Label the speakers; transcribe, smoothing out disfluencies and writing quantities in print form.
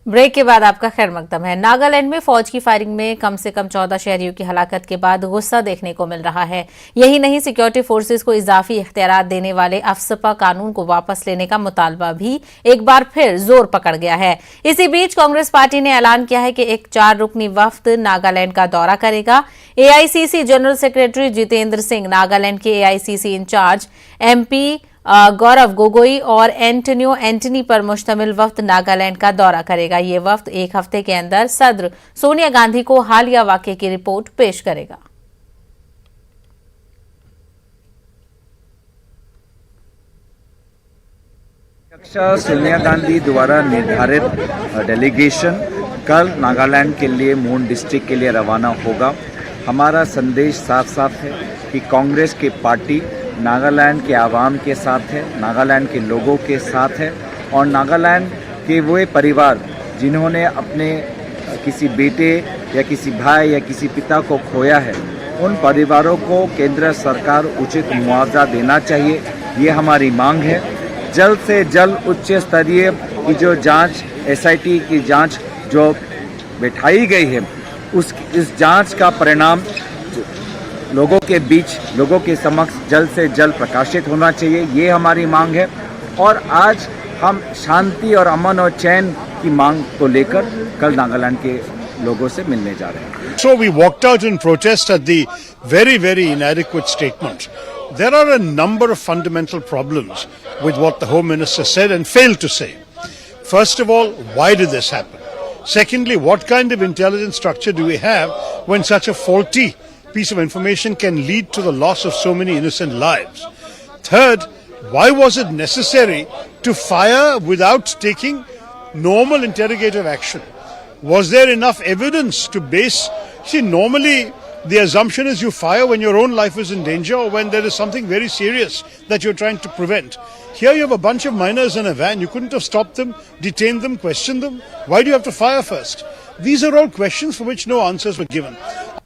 Speaker 1: Break के बाद आपका खैर मकदम है। नागालैंड में फौज की फायरिंग में कम से कम 14 शहरियों की हलाकत के बाद गुस्सा देखने को मिल रहा है। यही नहीं, सिक्योरिटी फोर्सेस को इजाफी इख्तियारात देने वाले अफसपा कानून को वापस लेने का मुतालबा भी एक बार फिर जोर पकड़ गया है। इसी बीच कांग्रेस पार्टी ने ऐलान किया है कि एक 4 रुकनी वफ्द नागालैंड का दौरा करेगा। AICC general secretary Jitendra Singh, Nagaland के AICC in charge MP Gaurav Gogoi और एंटोनियो एंटनी पर मुश्तमिल वफ्द नागालैंड का दौरा करेगा। ये वफ्द एक हफ्ते के अंदर सदर सोनिया गांधी को हालिया वाकये की रिपोर्ट पेश करेगा।
Speaker 2: अध्यक्ष सोनिया गांधी द्वारा निर्धारित डेलीगेशन कल नागालैंड के लिए मून डिस्ट्रिक्ट के लिए रवाना होगा। हमारा संदेश साफ साफ है कि कांग्रेस की पार्टी नागालैंड के आवाम के साथ है, नागालैंड के लोगों के साथ है और नागालैंड के वो परिवार जिन्होंने अपने किसी बेटे या किसी भाई या किसी पिता को खोया है, उन परिवारों को केंद्र सरकार उचित मुआवजा देना चाहिए। ये हमारी मांग है। जल्द से जल्द उच्च स्तरीय की जो जांच, एसआईटी की जांच जो बैठाई गई है, इस जांच का परिणाम लोगों के बीच, लोगों के समक्ष जल्द से जल्द प्रकाशित होना चाहिए। ये हमारी मांग है और आज हम शांति और अमन और चैन की मांग को लेकर कल नागालैंड के लोगों से मिलने जा रहे हैं।
Speaker 3: So we walked out in protest at the very inadequate statement. There are a number of fundamental problems with what the Home Minister said and failed to say. First of all, why did this happen? Secondly, what kind of intelligence structure do we have when such a faulty piece of information can lead to the loss of so many innocent lives? Third, why was it necessary to fire without taking normal interrogative action? Was there enough evidence to base? See, normally the assumption is you fire when your own life is in danger or when there is something very serious that you're trying to prevent. Here you have a bunch of minors in a van. You couldn't have stopped them, detained them, questioned them. Why do you have to fire first? These are all questions for which no answers were given.